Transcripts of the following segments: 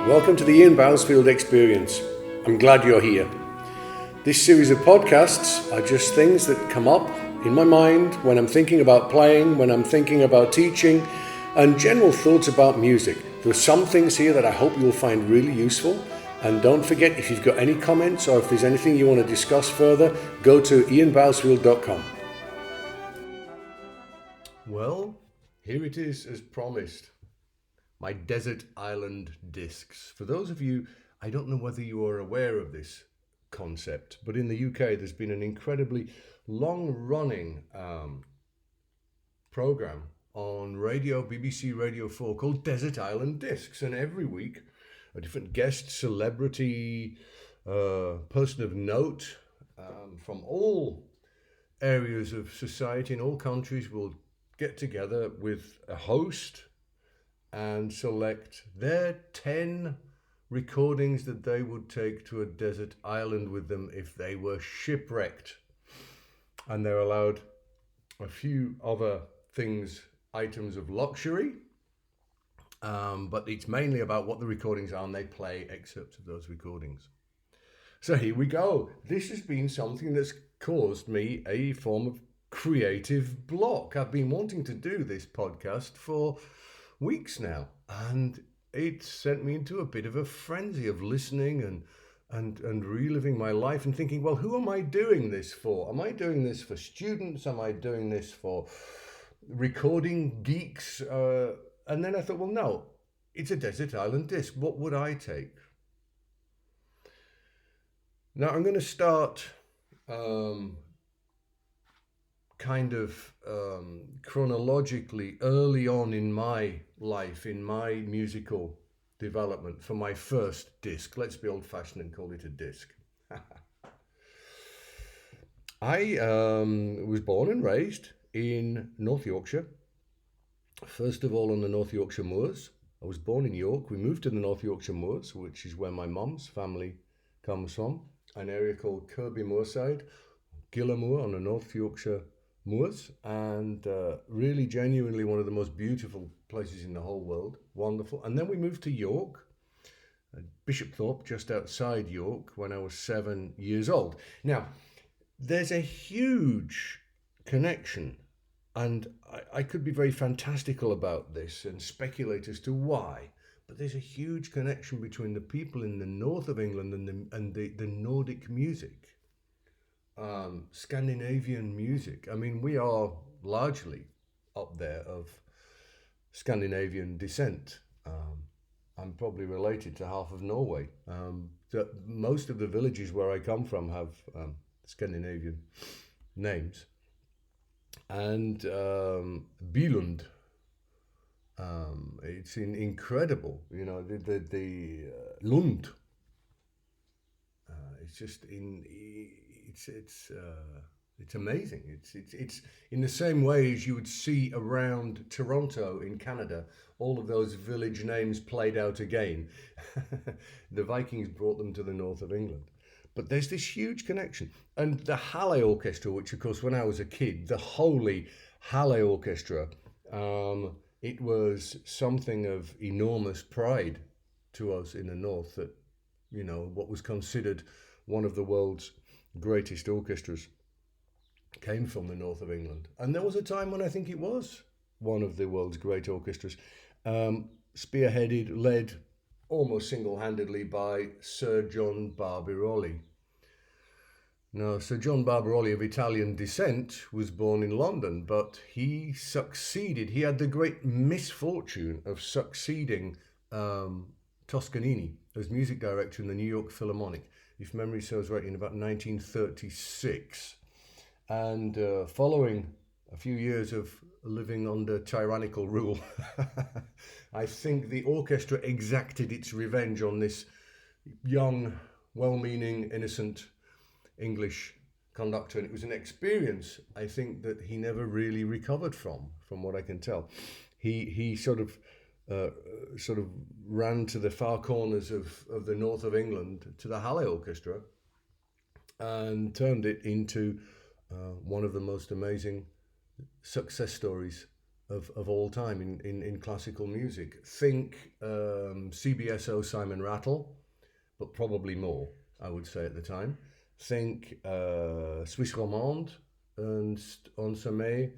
Welcome to the Ian Bousfield Experience. I'm glad you're here. This series of podcasts are just things that come up in my mind when I'm thinking about playing, when I'm thinking about teaching, and general thoughts about music. There are some things here that I hope you'll find really useful. And don't forget, if you've got any comments or if there's anything you want to discuss further, go to ianbousfield.com. Well, here it is as promised. My desert island discs. For those of you, I don't know whether you are aware of this concept, but in the UK there's been an incredibly long-running program on radio, BBC Radio 4, called Desert Island Discs, and every week a different guest, celebrity, person of note from all areas of society in all countries will get together with a host and select their 10 recordings that they would take to a desert island with them if they were shipwrecked. And they're allowed a few other things, items of luxury, but it's mainly about what the recordings are, and they play excerpts of those recordings. So here we go. This has been something that's caused me a form of creative block. I've been wanting to do this podcast for weeks now, and it sent me into a bit of a frenzy of listening and reliving my life and thinking, well, who am I doing this for? Am I doing this for students? Am I doing this for recording geeks? And then I thought, well, no, it's a desert island disc. What would I take? Now I'm going to start chronologically early on in my life, in my musical development, for my first disc. Let's be old-fashioned and call it a disc. I was born and raised in North Yorkshire. First of all, on the North Yorkshire Moors. I was born in York. We moved to the North Yorkshire Moors, which is where my mum's family comes from, an area called Kirby Moorside, Gillermoor on the North Yorkshire Moors, and really genuinely one of the most beautiful places in the whole world. Wonderful. And then we moved to York, Bishopthorpe, just outside York, when I was 7 years old. Now, there's a huge connection, and I could be very fantastical about this and speculate as to why, but there's a huge connection between the people in the north of England and the Nordic music. Scandinavian music. I mean, we are largely up there of Scandinavian descent. I'm probably related to half of Norway. Most of the villages where I come from have Scandinavian names. And Billund, it's incredible. You know, the Lund. It's just it's amazing. It's in the same way as you would see around Toronto in Canada, all of those village names played out again. The Vikings brought them to the north of England. But there's this huge connection. And the Halle Orchestra, which of course when I was a kid, the holy Halle Orchestra, it was something of enormous pride to us in the north, that, you know, what was considered one of the world's greatest orchestras came from the north of England. And there was a time when I think it was one of the world's great orchestras, spearheaded, led almost single-handedly by Sir John Barbirolli. Now, Sir John Barbirolli, of Italian descent, was born in London, but he succeeded. He had the great misfortune of succeeding Toscanini as music director in the New York Philharmonic, if memory serves right, in about 1936. And following a few years of living under tyrannical rule, I think the orchestra exacted its revenge on this young, well-meaning, innocent English conductor. And it was an experience, I think, that he never really recovered from what I can tell. He sort of ran to the far corners of the north of England, to the Halle Orchestra, and turned it into one of the most amazing success stories of all time in classical music. Think CBSO Simon Rattle, but probably more, I would say at the time. Think Suisse Romande and On Sommet.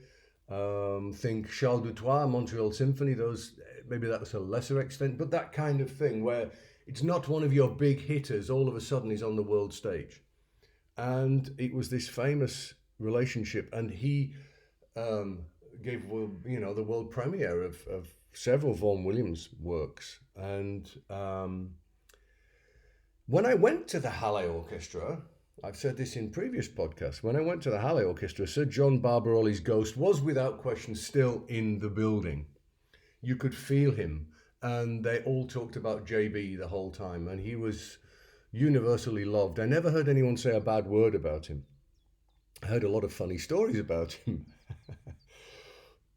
Think Charles Dutoit, Montreal Symphony. Those maybe that was a lesser extent, but that kind of thing where it's not one of your big hitters. All of a sudden, he's on the world stage, and it was this famous relationship, and he um, gave the world premiere of several Vaughan Williams works, and when I went to the Halle Orchestra, I've said this in previous podcasts, when I went to the Halle Orchestra, Sir John Barbarolli's ghost was without question still in the building. You could feel him, and they all talked about JB the whole time, and he was universally loved. I never heard anyone say a bad word about him. I heard a lot of funny stories about him,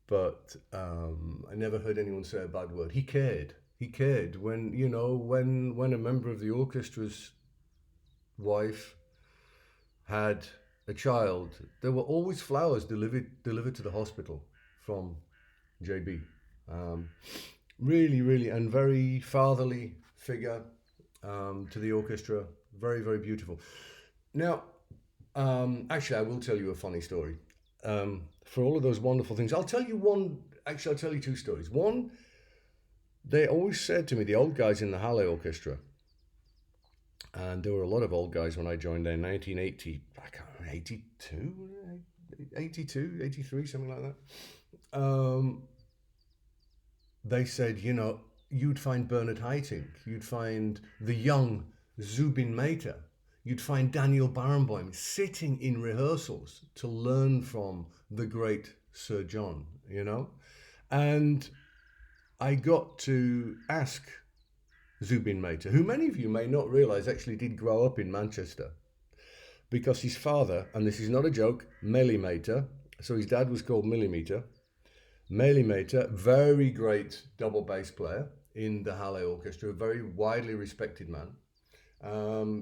but I never heard anyone say a bad word. He cared. He cared when when a member of the orchestra's wife had a child. There were always flowers delivered to the hospital from JB. Um, really, really, and very fatherly figure to the orchestra. Very, very beautiful. Now, actually, I will tell you a funny story. For all of those wonderful things, I'll tell you one. Actually, I'll tell you two stories. One, they always said to me, the old guys in the Halle Orchestra, and there were a lot of old guys when I joined there in 1980, I can't remember, 82, 83, something like that. They said, you'd find Bernard Haitink, you'd find the young Zubin Mehta, you'd find Daniel Barenboim sitting in rehearsals to learn from the great Sir John, And I got to ask Zubin Mehta, who many of you may not realize actually did grow up in Manchester, because his father, and this is not a joke, Meli Mehta, so his dad was called Millimeter. Meli Mehta, very great double bass player in the Halle Orchestra, a very widely respected man.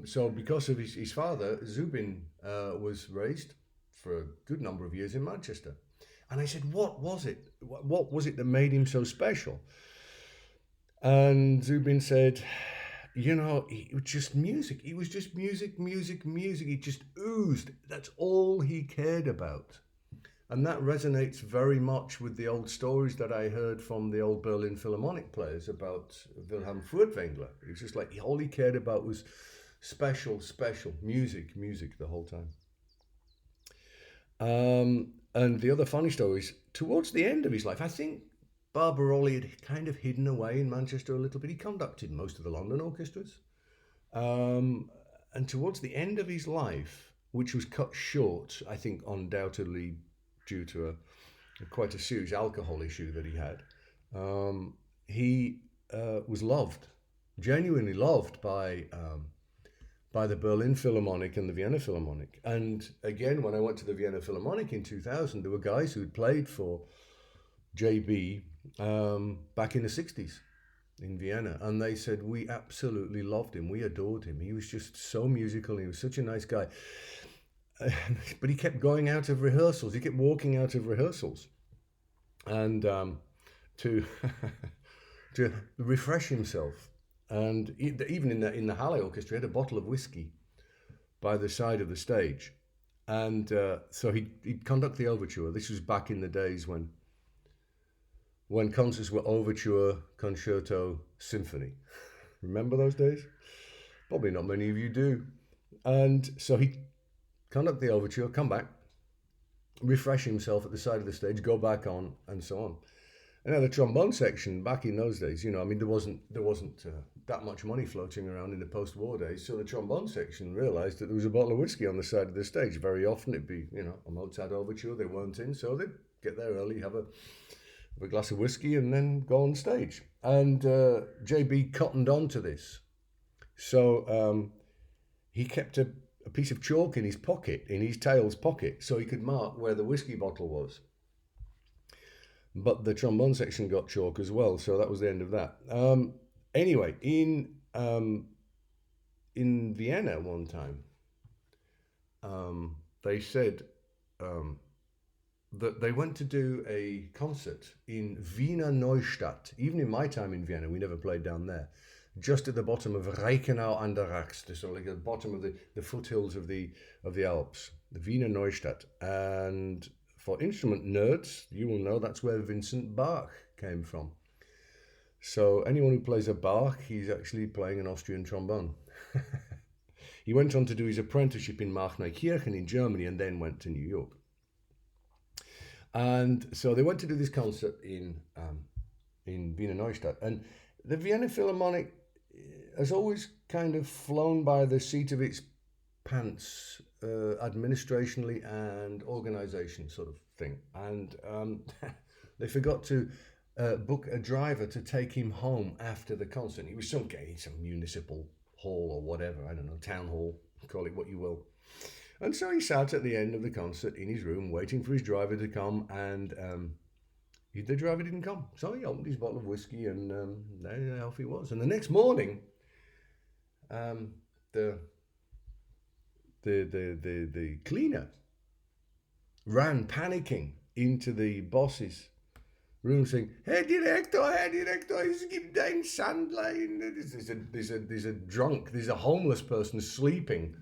So because of his father, Zubin was raised for a good number of years in Manchester. And I said, what was it? What was it that made him so special? And Zubin said, it was just music. It was just music, music, music. It just oozed. That's all he cared about. And that resonates very much with the old stories that I heard from the old Berlin Philharmonic players about Wilhelm Furtwängler. It was just like all he cared about was special, special music, music the whole time. And the other funny stories, towards the end of his life, I think Barbarolli had kind of hidden away in Manchester a little bit. He conducted most of the London orchestras. And towards the end of his life, which was cut short, I think undoubtedly due to quite a serious alcohol issue that he had, he was loved, genuinely loved by the Berlin Philharmonic and the Vienna Philharmonic. And again, when I went to the Vienna Philharmonic in 2000, there were guys who had played for JB back in the 60s in Vienna, and they said, we absolutely loved him, we adored him, he was just so musical, he was such a nice guy. But he kept going out of rehearsals, he kept walking out of rehearsals, and to to refresh himself. And even in the Halle Orchestra, he had a bottle of whiskey by the side of the stage, and so he'd conduct the overture. This was back in the days when concerts were overture, concerto, symphony. Remember those days? Probably not many of you do. And so he'd conduct the overture, come back, refresh himself at the side of the stage, go back on, and so on. And now the trombone section, back in those days, there wasn't that much money floating around in the post-war days. So the trombone section realized that there was a bottle of whiskey on the side of the stage. Very often it'd be, a Mozart overture, they weren't in, so they'd get there early, have a glass of whiskey, and then go on stage. And JB cottoned on to this. So he kept a piece of chalk in his pocket, in his tail's pocket, so he could mark where the whiskey bottle was. But the trombone section got chalk as well, so that was the end of that. Anyway, in Vienna one time, they said that they went to do a concert in Wiener Neustadt. Even in my time in Vienna, we never played down there. Just at the bottom of Reichenau an der Rax, so like at the bottom of the foothills of the Alps, the Wiener Neustadt. And for instrument nerds, you will know that's where Vincent Bach came from. So anyone who plays a Bach, he's actually playing an Austrian trombone. He went on to do his apprenticeship in Markneukirchen in Germany and then went to New York. And so they went to do this concert in Wiener Neustadt. And the Vienna Philharmonic has always kind of flown by the seat of its pants, administrationally and organisation sort of thing. And they forgot to book a driver to take him home after the concert. He was some municipal hall or whatever, I don't know, town hall, call it what you will. And so he sat at the end of the concert in his room waiting for his driver to come, and the driver didn't come. So he opened his bottle of whiskey and there off he was. And the next morning, the cleaner ran panicking into the boss's room saying, Herr Director, es gibt ein Sandlein. There's a homeless person sleeping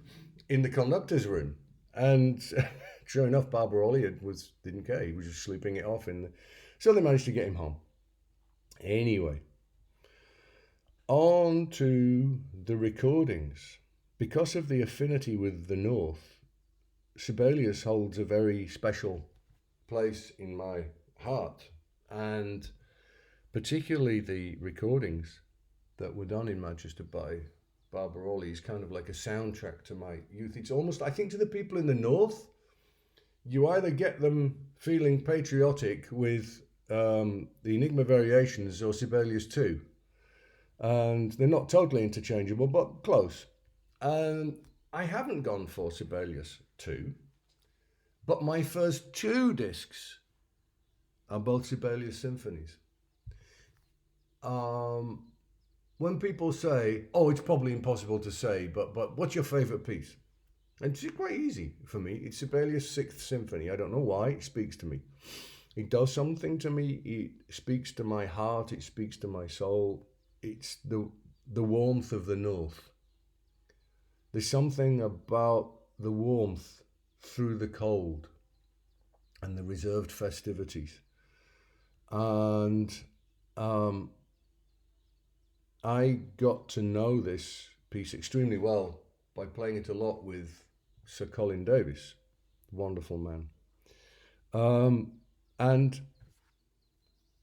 in the conductor's room. And sure enough, Barbaroli didn't care. He was just sleeping it off. So they managed to get him home. Anyway, on to the recordings. Because of the affinity with the North, Sibelius holds a very special place in my heart. And particularly the recordings that were done in Manchester by Barbaroli is kind of like a soundtrack to my youth. It's almost, I think, to the people in the North, you either get them feeling patriotic with the Enigma Variations or Sibelius 2. And they're not totally interchangeable, but close. And I haven't gone for Sibelius 2, but my first 2 discs are both Sibelius symphonies. When people say, oh, it's probably impossible to say, but what's your favourite piece? And it's quite easy for me. It's Sibelius' 6th Symphony. I don't know why. It speaks to me. It does something to me. It speaks to my heart. It speaks to my soul. It's the warmth of the North. There's something about the warmth through the cold and the reserved festivities. And I got to know this piece extremely well by playing it a lot with Sir Colin Davis, wonderful man. And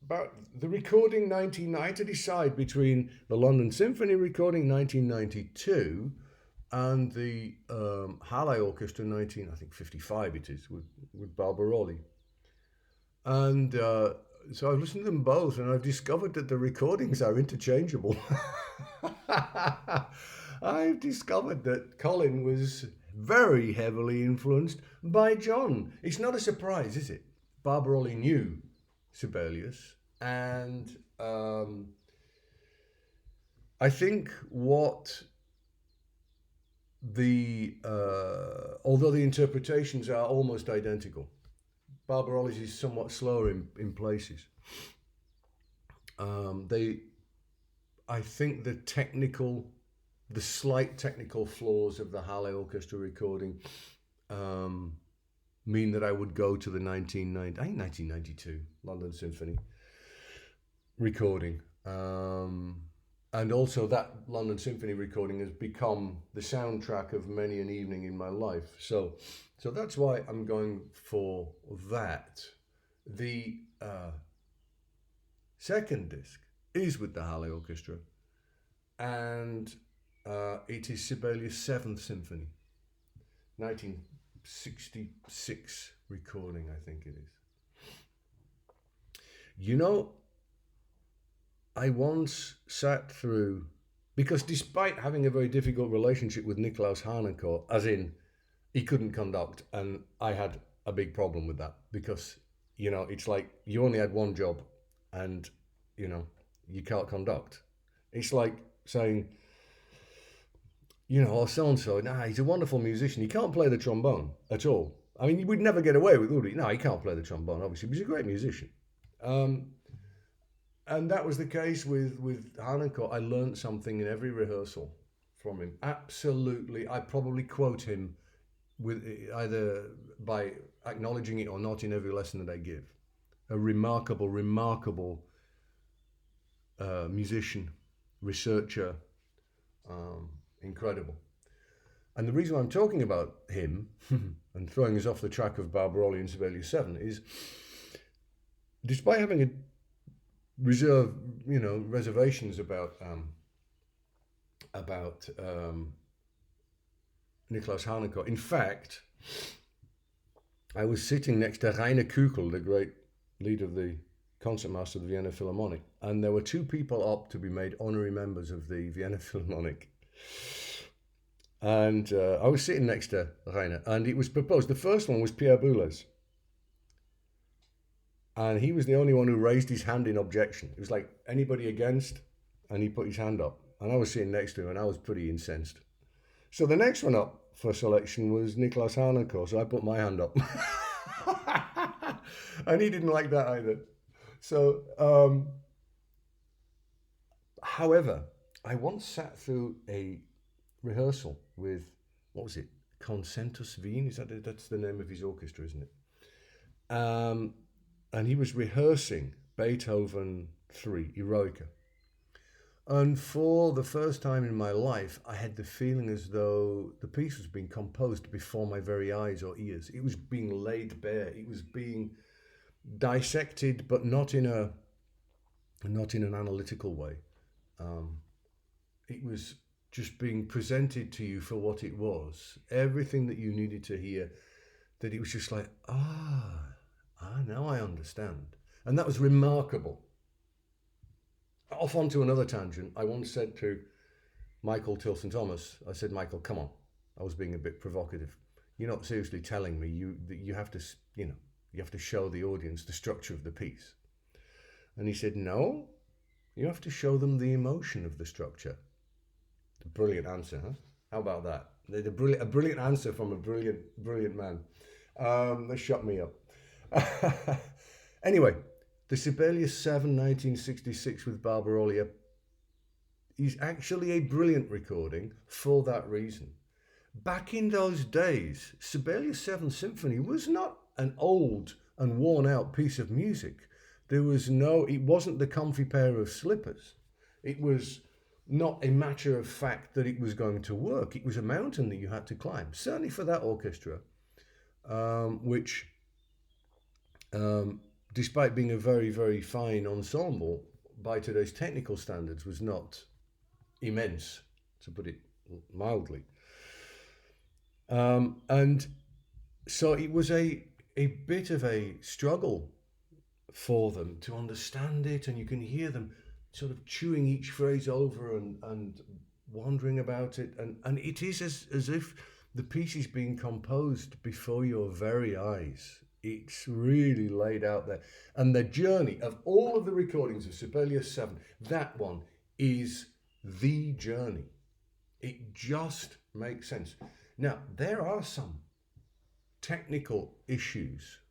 about the recording 1990, I had to decide between the London Symphony recording 1992 and the Halle Orchestra 1955 it is, with Barbaroli. And so I've listened to them both, and I've discovered that the recordings are interchangeable. I've discovered that Colin was very heavily influenced by John. It's not a surprise, is it? Barbaroli knew Sibelius, and I think what although the interpretations are almost identical, Barbaroli's is somewhat slower in places. I think the slight technical flaws of the Halle Orchestra recording mean that I would go to the 1992 London Symphony recording. And also that London Symphony recording has become the soundtrack of many an evening in my life. So that's why I'm going for that. The second disc is with the Halle Orchestra, and it is Sibelius' 7th Symphony, 1966 recording, I think it is. You know, I once sat through, because despite having a very difficult relationship with Niklaus Harnoncourt, as in he couldn't conduct, and I had a big problem with that, because, it's like you only had one job and, you can't conduct. It's like saying, oh, so-and-so, he's a wonderful musician. He can't play the trombone at all. I mean, we'd never get away with, would we? No, he can't play the trombone, obviously, but he's a great musician. Um, and that was the case with Hanako. I learned something in every rehearsal from him. Absolutely. I probably quote him with either by acknowledging it or not in every lesson that I give. A remarkable, remarkable musician, researcher, incredible. And the reason I'm talking about him and throwing us off the track of Barbaroli and Sibelius 7 is, despite having a reservations about Niklaus Hanako. In fact, I was sitting next to Rainer Kuchel, the great leader of the concertmaster of the Vienna Philharmonic, and there were two people up to be made honorary members of the Vienna Philharmonic. And I was sitting next to Rainer, and it was proposed. The first one was Pierre Boulez. And he was the only one who raised his hand in objection. It was like, anybody against? And he put his hand up. And I was sitting next to him, and I was pretty incensed. So the next one up for selection was Niklaus Hanako, so I put my hand up. And he didn't like that either. So, however, I once sat through a rehearsal with, what was it? Concentus Wien? That's the name of his orchestra, isn't it? And he was rehearsing Beethoven 3, Eroica. And for the first time in my life, I had the feeling as though the piece was being composed before my very eyes or ears. It was being laid bare. It was being dissected, but not in an analytical way. It was just being presented to you for what it was. Everything that you needed to hear, that it was just like, now I understand. And that was remarkable. Off onto another tangent, I once said to Michael Tilson Thomas, I said, Michael, come on. I was being a bit provocative. You're not seriously telling me you have to show the audience the structure of the piece. And he said, no, you have to show them the emotion of the structure. A brilliant answer, huh? How about that? A brilliant answer from a brilliant man. That shut me up. Anyway, the Sibelius 7 1966 with Barbaroli is actually a brilliant recording for that reason. Back in those days, Sibelius 7 Symphony was not an old and worn out piece of music. It wasn't the comfy pair of slippers. It was not a matter of fact that it was going to work. It was a mountain that you had to climb, certainly for that orchestra, which despite being a very, very fine ensemble, by today's technical standards, was not immense, to put it mildly. And so it was a bit of a struggle for them to understand it, and you can hear them sort of chewing each phrase over and wondering about it. And it is as if the piece is being composed before your very eyes. It's really laid out there. And the journey of all of the recordings of Sibelius 7, that one is the journey. It just makes sense. Now, there are some technical issues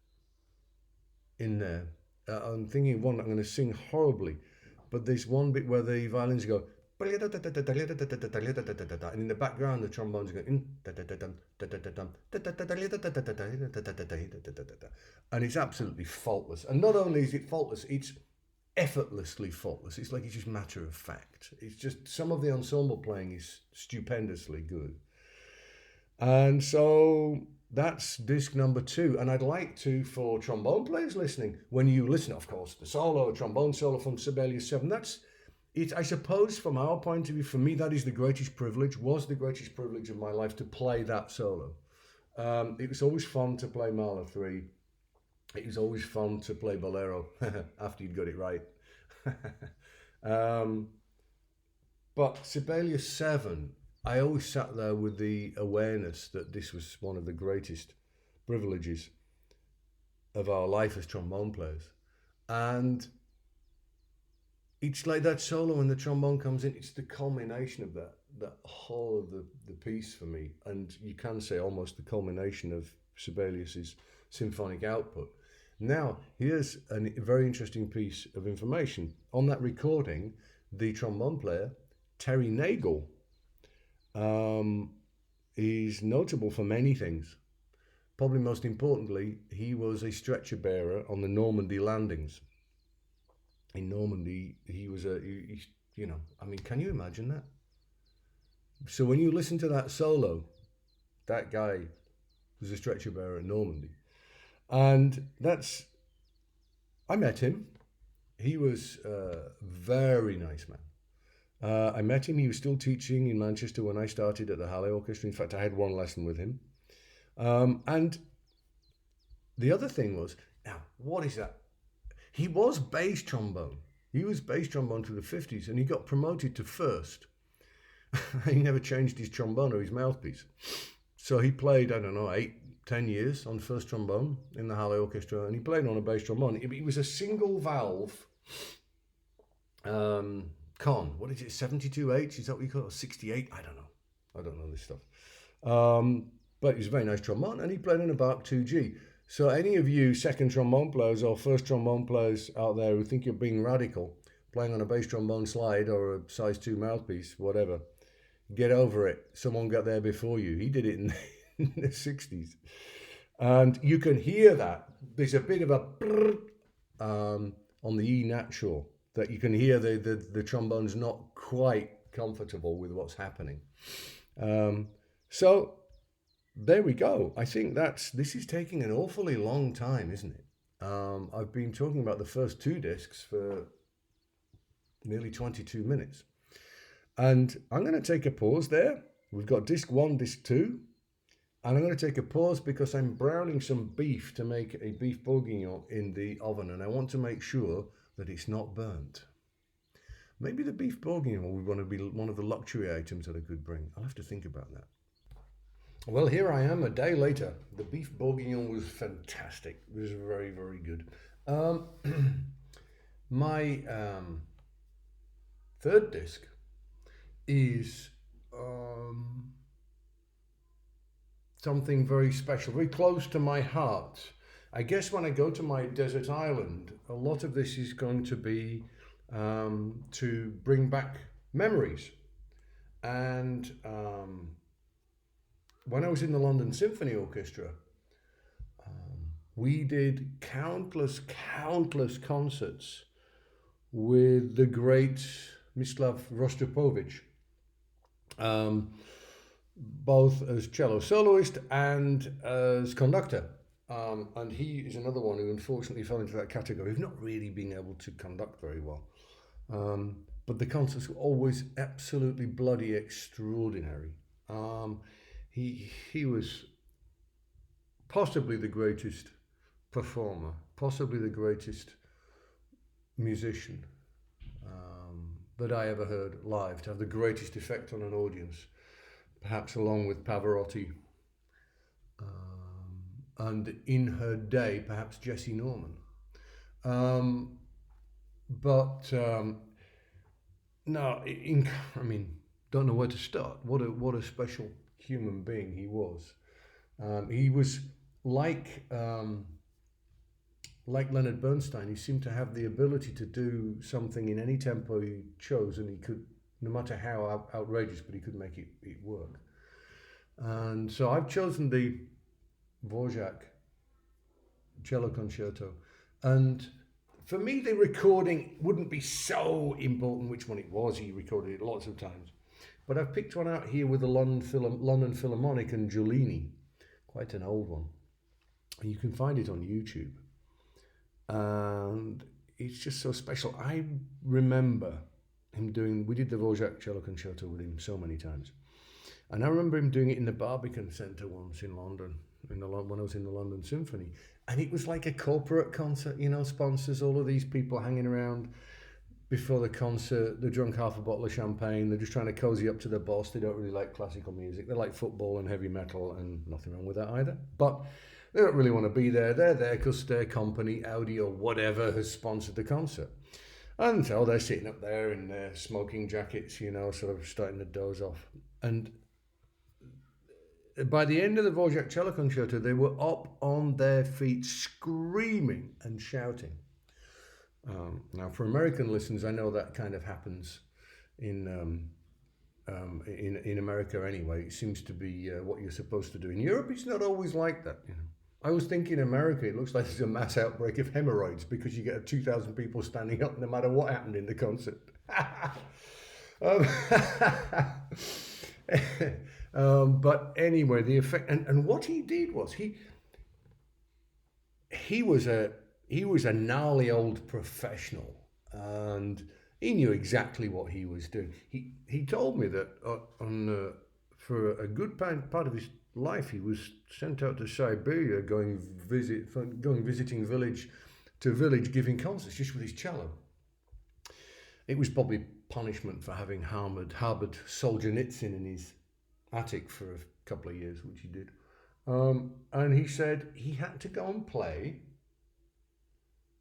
in there. I'm thinking one, I'm going to sing horribly, but there's one bit where the violins go, and in the background the trombones go, and it's absolutely faultless. And not only is it faultless, it's effortlessly faultless. It's like it's just matter of fact. It's just, some of the ensemble playing is stupendously good. And so that's disc number 2. And I'd like to, for trombone players listening, when you listen, of course, the solo, trombone solo from Sibelius 7, that's it. I suppose from our point of view, for me, that is the greatest privilege, was the greatest privilege of my life to play that solo. It was always fun to play Mahler 3. It was always fun to play Bolero after you'd got it right. But Sibelius 7, I always sat there with the awareness that this was one of the greatest privileges of our life as trombone players. And it's like that solo when the trombone comes in, it's the culmination of that whole of the piece for me. And you can say almost the culmination of Sibelius's symphonic output. Now, here's a very interesting piece of information. On that recording, the trombone player, Terry Nagel, um, is notable for many things. Probably most importantly, he was a stretcher bearer on the Normandy landings. In Normandy, he was I mean, can you imagine that? So when you listen to that solo, that guy was a stretcher bearer at Normandy. And I met him. He was a very nice man. I met him. He was still teaching in Manchester when I started at the Halle Orchestra. In fact, I had one lesson with him. And the other thing was, now, what is that? He was bass trombone. He was bass trombone to the 50s, and he got promoted to first. He never changed his trombone or his mouthpiece. So he played, I don't know, 8-10 years on first trombone in the Halle Orchestra, and he played on a bass trombone. It was a single valve con. What is it, 72H? Is that what you call it? 68? I don't know this stuff. But he was a very nice trombone, and he played on a Bach 2G. So any of you second trombone players or first trombone players out there who think you're being radical, playing on a bass trombone slide or a size 2 mouthpiece, whatever, get over it. Someone got there before you. He did it in the 60s. And you can hear that. There's a bit of a on the E natural that you can hear the trombone's not quite comfortable with what's happening. So there we go. I think this is taking an awfully long time, isn't it? I've been talking about the first 2 discs for nearly 22 minutes. And I'm going to take a pause there. We've got disc 1, disc 2. And I'm going to take a pause because I'm browning some beef to make a beef bourguignon in the oven. And I want to make sure that it's not burnt. Maybe the beef bourguignon will want to be one of the luxury items that I could bring. I'll have to think about that. Well, here I am a day later. The beef bourguignon was fantastic. It was very, very good. My third disc is something very special, very close to my heart. I guess when I go to my desert island, a lot of this is going to be to bring back memories. And when I was in the London Symphony Orchestra, we did countless concerts with the great Mstislav Rostropovich, both as cello soloist and as conductor. And he is another one who unfortunately fell into that category of not really being able to conduct very well. But the concerts were always absolutely bloody extraordinary. He was possibly the greatest performer, possibly the greatest musician that I ever heard live, to have the greatest effect on an audience, perhaps along with Pavarotti, and in her day, perhaps Jessie Norman. No, I mean, don't know where to start. What a special human being he was. He was like Leonard Bernstein. He seemed to have the ability to do something in any tempo he chose, and he could, no matter how outrageous, but he could make it work. And so I've chosen the Dvorak cello concerto, and for me the recording wouldn't be so important which one it was. He recorded it lots of times, but I've picked one out here with the London Philharmonic and Giulini, quite an old one. You can find it on YouTube, and it's just so special. I remember him we did the Dvorak cello concerto with him so many times, and I remember him doing it in the Barbican Centre once in London, when I was in the London Symphony, and it was like a corporate concert, sponsors, all of these people hanging around before the concert. They drunk half a bottle of champagne. They're just trying to cozy up to their boss. They don't really like classical music. They like football and heavy metal, and nothing wrong with that either. But they don't really want to be there. They're there because their company, Audi or whatever, has sponsored the concert. And so they're sitting up there in their smoking jackets, sort of starting to doze off. And by the end of the Dvorak cello concerto, they were up on their feet, screaming and shouting. Now, for American listeners, I know that kind of happens in in America anyway. It seems to be what you're supposed to do. In Europe, it's not always like that. You know, I was thinking in America, it looks like there's a mass outbreak of hemorrhoids because you get 2,000 people standing up no matter what happened in the concert. um, but anyway, the effect and what he did was he was a gnarly old professional, and he knew exactly what he was doing. He told me that for a good part of his life, he was sent out to Siberia, going visiting village to village, giving concerts just with his cello. It was probably punishment for having harbored Solzhenitsyn in his attic for a couple of years, which he did. And he said he had to go and play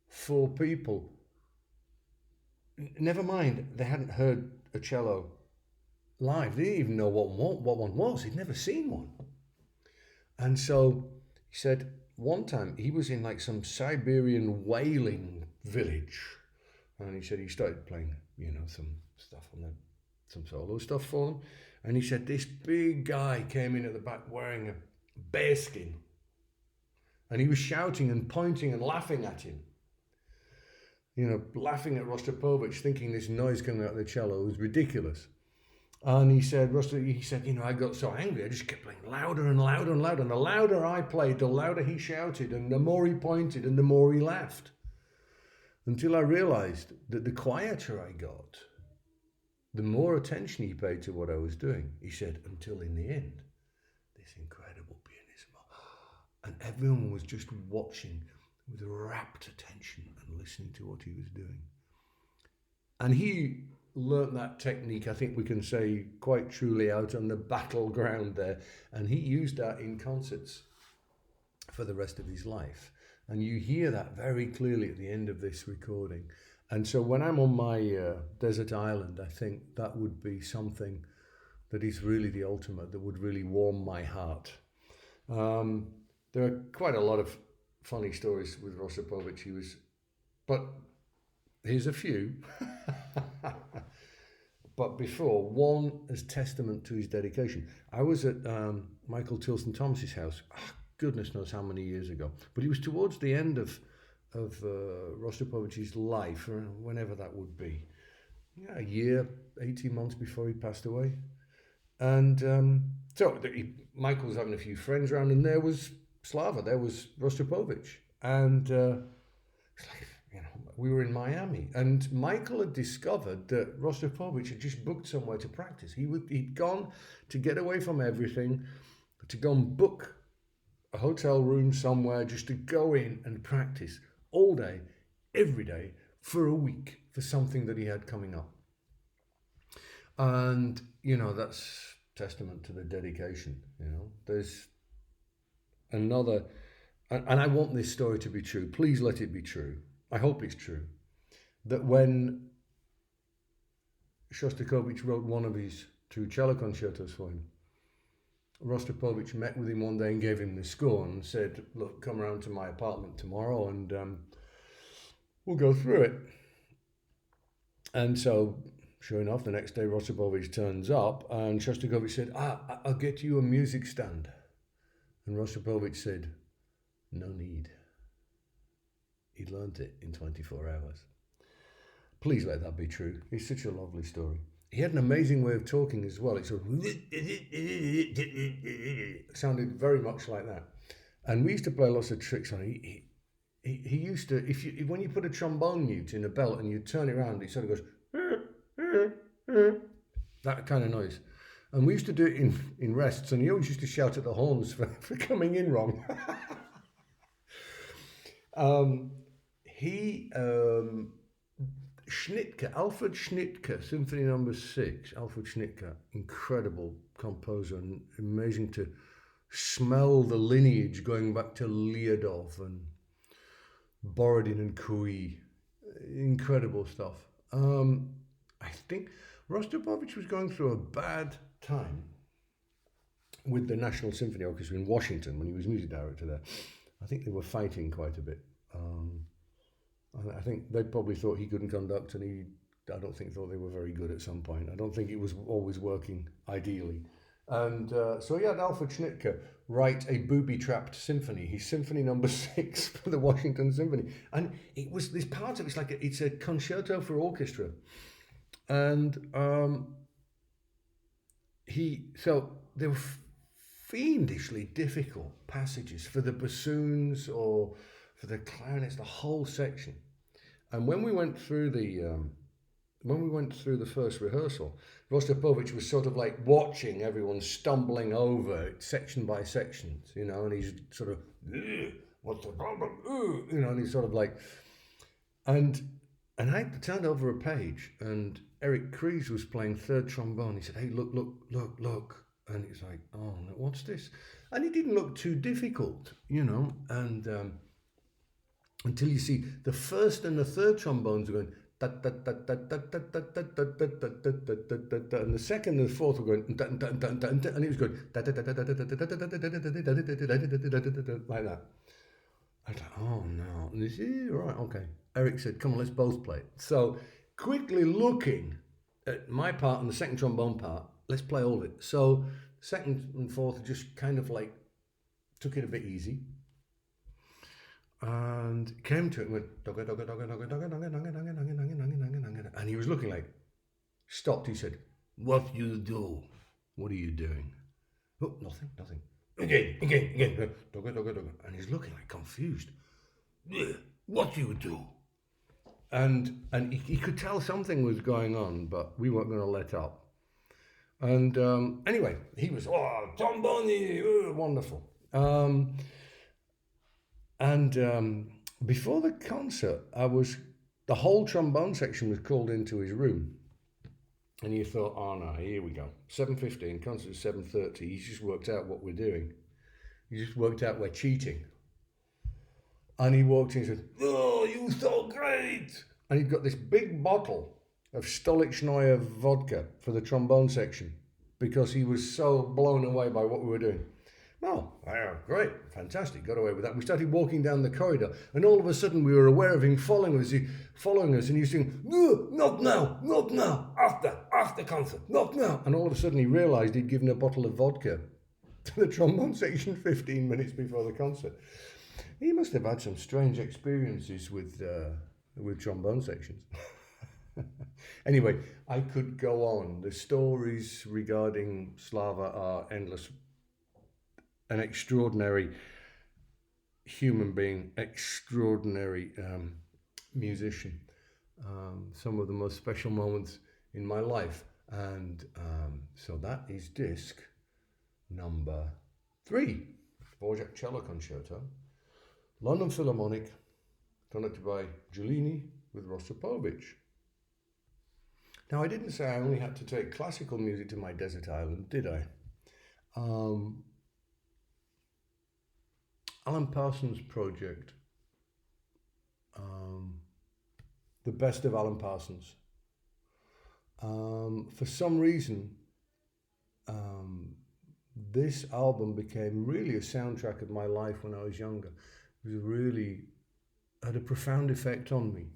for people. Never mind, they hadn't heard a cello live. They didn't even know what one was. He'd never seen one. And so he said one time he was in like some Siberian whaling village, and he said he started playing, some stuff on them, some solo stuff for them. And he said this big guy came in at the back wearing a bearskin, and he was shouting and pointing and laughing at him. Laughing at Rostropovich, thinking this noise coming out of the cello was ridiculous. And he said, I got so angry, I just kept playing louder and louder and louder. And the louder I played, the louder he shouted, and the more he pointed, and the more he laughed. Until I realized that the quieter I got, the more attention he paid to what I was doing. He said, until in the end, this incredible pianissimo. And everyone was just watching with rapt attention and listening to what he was doing. And he learnt that technique, I think we can say quite truly, out on the battleground there. And he used that in concerts for the rest of his life. And you hear that very clearly at the end of this recording. And so when I'm on my desert island, I think that would be something that is really the ultimate, that would really warm my heart. There are quite a lot of funny stories with Rostropovich. But here's a few. But before, one as testament to his dedication. I was at Michael Tilson Thomas's house, goodness knows how many years ago. But it was towards the end of Rostropovich's life, or whenever that would be. A year, 18 months before he passed away. And Michael was having a few friends around, and there was Slava, there was Rostropovich. And we were in Miami, and Michael had discovered that Rostropovich had just booked somewhere to practice. He'd gone to get away from everything, to go and book a hotel room somewhere just to go in and practice all day, every day, for a week, for something that he had coming up. And, that's testament to the dedication, There's another, and I want this story to be true. Please let it be true. I hope it's true. That when Shostakovich wrote one of his two cello concertos for him, Rostropovich met with him one day and gave him the score and said, look, come around to my apartment tomorrow and we'll go through it. And so, sure enough, the next day Rostropovich turns up and Shostakovich said, I'll get you a music stand. And Rostropovich said, no need. He learnt it in 24 hours. Please let that be true. It's such a lovely story. He had an amazing way of talking as well. It sort of sounded very much like that. And we used to play lots of tricks on it. He used to, when you put a trombone mute in a belt and you turn it around, it sort of goes, that kind of noise. And we used to do it in rests, and he always used to shout at the horns for coming in wrong. Alfred Schnittke, Symphony No. 6. Alfred Schnittke, incredible composer, and amazing to smell the lineage going back to Lyudov and Borodin and Kui. Incredible stuff. I think Rostropovich was going through a bad time with the National Symphony Orchestra in Washington when he was music director there. I think they were fighting quite a bit. I think they probably thought he couldn't conduct, and I don't think thought they were very good at some point. I don't think it was always working ideally. And so he had Alfred Schnittke write a booby-trapped symphony, his symphony number 6 for the Washington Symphony. And it was this part of it's like it's a concerto for orchestra. And so there were fiendishly difficult passages for the bassoons or for the clarinets, the whole section. And when we went through the first rehearsal, Rostropovich was sort of like watching everyone stumbling over it, section by section, and he's sort of, what's the problem? And he's sort of like, and I turned over a page, and Eric Kreis was playing third trombone. He said, "Hey, look," and it's like, "Oh, no, what's this?" And it didn't look too difficult, and until you see the first and the third trombones are going, and the second and the fourth were going, and it was going like that. I was like, oh no. And he said, right, okay. Eric said, come on, let's both play it. So quickly looking at my part and the second trombone part, let's play all of it. So second and fourth just kind of like took it a bit easy. And came to it and went, and he was looking like, stopped. He said, what you do? What are you doing? Oh, nothing. Again. And he's looking like confused. What you do? And he could tell something was going on, but we weren't going to let up. And anyway, he was, trombone, wonderful. Before the concert, the whole trombone section was called into his room. And you thought, oh no, here we go. 7:15, concert 7:30. He's just worked out what we're doing. He just worked out we're cheating. And he walked in and said, oh, you're so great. And he'd got this big bottle of Stolichnaya vodka for the trombone section because he was so blown away by what we were doing. Oh, great, fantastic, got away with that. We started walking down the corridor, and all of a sudden we were aware of him following us, and he was saying, no, not now, after concert, not now. And all of a sudden he realised he'd given a bottle of vodka to the trombone section 15 minutes before the concert. He must have had some strange experiences with trombone sections. Anyway, I could go on. The stories regarding Slava are endless. An extraordinary human being, extraordinary musician. Some of the most special moments in my life. And so that is disc number 3, Dvorak Cello Concerto, London Philharmonic, conducted by Giulini with Rostropovich. Now, I didn't say I only had to take classical music to my desert island, did I? Alan Parsons' project, the best of Alan Parsons. For some reason, this album became really a soundtrack of my life when I was younger. It was really had a profound effect on me.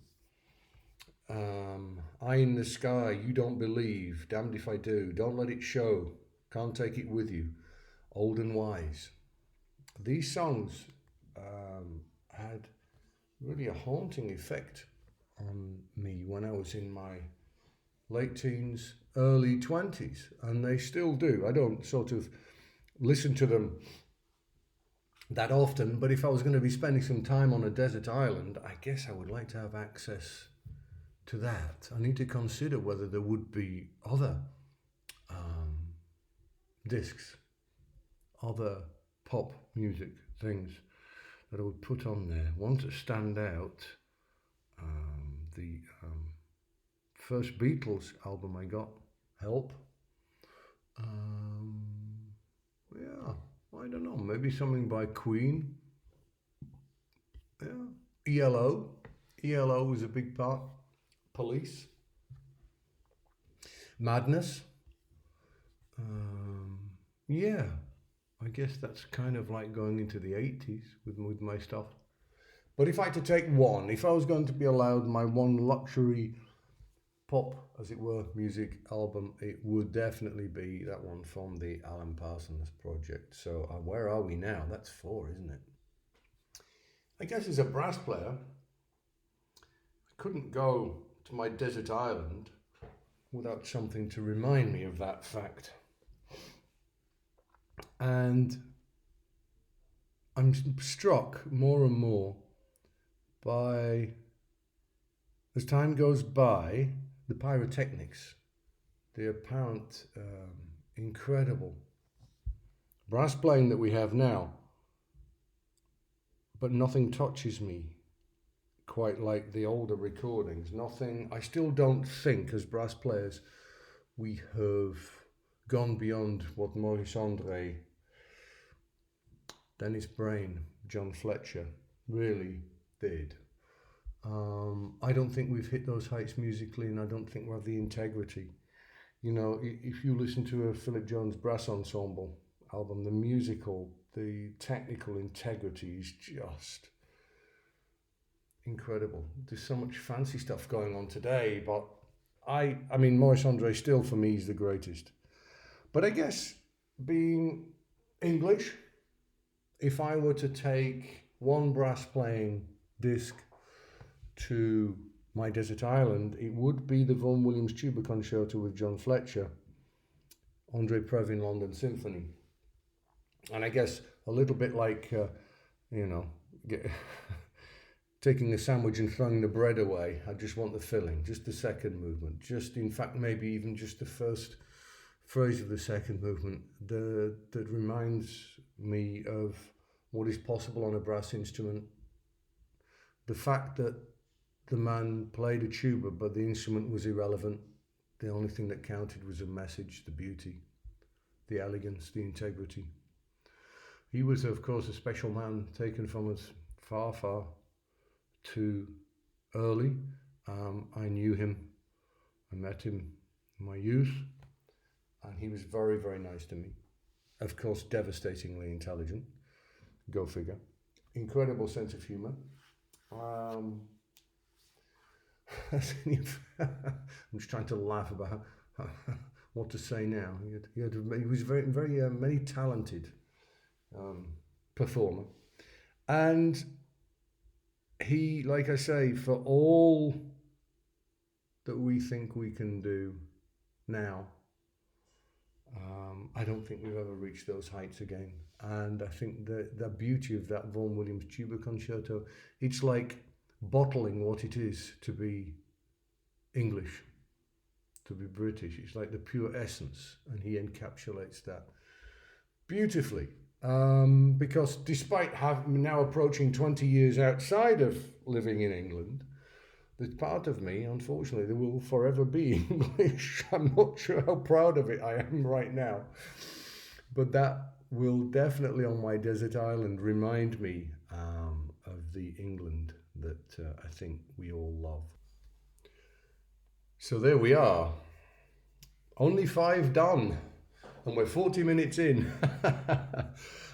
Eye in the Sky, You Don't Believe, Damned If I Do, Don't Let It Show, Can't Take It With You, Old and Wise. These songs had really a haunting effect on me when I was in my late teens, early 20s, and they still do. I don't sort of listen to them that often, but if I was going to be spending some time on a desert island, I guess I would like to have access to that. I need to consider whether there would be other discs, other pop music things that I would put on there. One to stand out, the first Beatles album I got, Help. Yeah, I don't know, maybe something by Queen. Yeah, ELO was a big part. Police. Madness. Yeah. I guess that's kind of like going into the 80s with my stuff. But if I had to take one, if I was going to be allowed my one luxury pop, as it were, music album, it would definitely be that one from the Alan Parsons project. So where are we now? That's 4, isn't it? I guess as a brass player, I couldn't go to my desert island without something to remind me of that fact. And I'm struck more and more by, as time goes by, the pyrotechnics, the apparent incredible brass playing that we have now. But nothing touches me quite like the older recordings. Nothing, I still don't think as brass players we have gone beyond what Maurice Andre, Dennis Brain, John Fletcher really did. I don't think we've hit those heights musically, and I don't think we have the integrity. You know, if you listen to a Philip Jones Brass Ensemble album, the technical integrity is just incredible. There's so much fancy stuff going on today, but I mean, Maurice Andre still for me is the greatest. But I guess being English, if I were to take one brass playing disc to my desert island, it would be the Vaughan Williams Tuba Concerto with John Fletcher, Andre Previn London Symphony. And I guess a little bit like, taking a sandwich and throwing the bread away. I just want the filling, just the second movement, just in fact maybe even just the first phrase of the second movement that reminds me of what is possible on a brass instrument. The fact that the man played a tuba, but the instrument was irrelevant. The only thing that counted was the message, the beauty, the elegance, the integrity. He was, of course, a special man taken from us far, far too early. I knew him. I met him in my youth, and he was very, very nice to me. Of course, devastatingly intelligent. Go figure. Incredible sense of humour. I'm just trying to laugh about what to say now. He was very, very many talented performer, and he, like I say, for all that we think we can do now, I don't think we've ever reached those heights again. And I think the beauty of that Vaughan Williams Tuba Concerto, it's like bottling what it is to be English, to be British. It's like the pure essence, and he encapsulates that beautifully. Because despite having now approaching 20 years outside of living in England, there's part of me, unfortunately, that will forever be English. I'm not sure how proud of it I am right now, but that will definitely on my desert island remind me of the England that I think we all love. So there we are. Only 5 done, and we're 40 minutes in.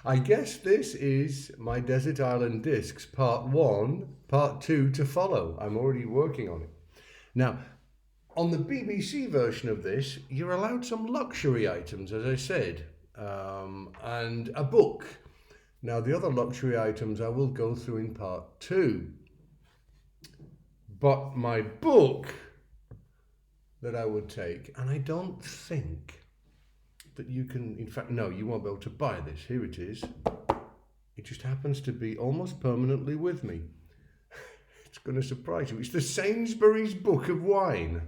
I guess this is my Desert Island Discs part 1, part 2 to follow. I'm already working on it. Now, on the BBC version of this, you're allowed some luxury items, as I said, and a book. Now, the other luxury items I will go through in part 2. But my book that I would take, and I don't think that you can, in fact, no, you won't be able to buy this. Here it is. It just happens to be almost permanently with me. It's going to surprise you. It's the Sainsbury's Book of Wine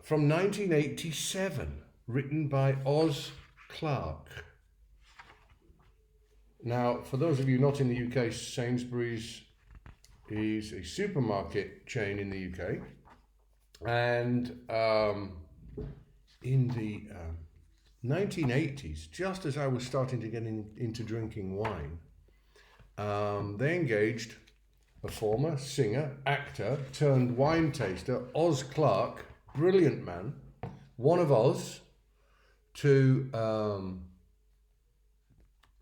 from 1987, written by Oz Clarke. Now, for those of you not in the UK, Sainsbury's is a supermarket chain in the UK. And in the 1980s, just as I was starting to get into drinking wine, they engaged a former singer, actor, turned wine taster, Oz Clarke, brilliant man, one of Oz, to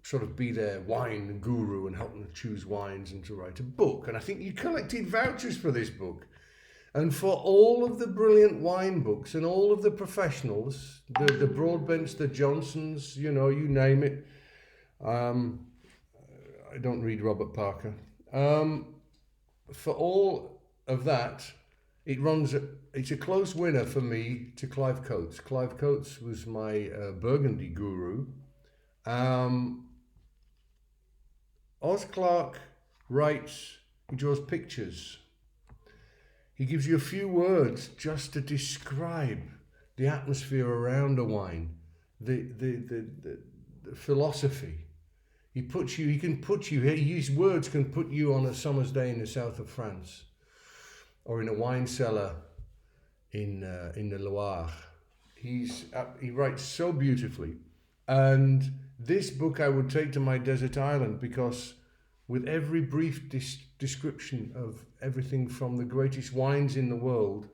sort of be their wine guru and help them to choose wines and to write a book. And I think you collected vouchers for this book. And for all of the brilliant wine books and all of the professionals, the Broadbents, the Johnsons, you know, you name it. I don't read Robert Parker. For all of that, it's a close winner for me to Clive Coates. Clive Coates was my Burgundy guru. Oz Clarke writes, he draws pictures. He gives you a few words just to describe the atmosphere around a wine, the philosophy. His words can put you on a summer's day in the south of France, or in a wine cellar in the Loire. He writes so beautifully. And this book I would take to my desert island, because with every brief description of everything from the greatest wines in the world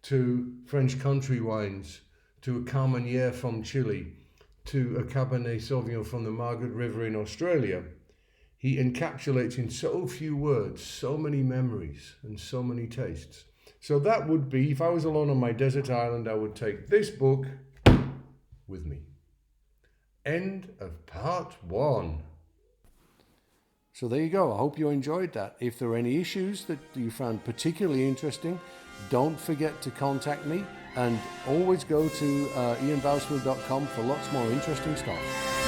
to French country wines, to a Carmenere from Chile, to a Cabernet Sauvignon from the Margaret River in Australia, he encapsulates in so few words so many memories and so many tastes. So that would be, if I was alone on my desert island, I would take this book with me. End of part 1. So there you go. I hope you enjoyed that. If there are any issues that you found particularly interesting, don't forget to contact me, and always go to ianbousfield.com for lots more interesting stuff.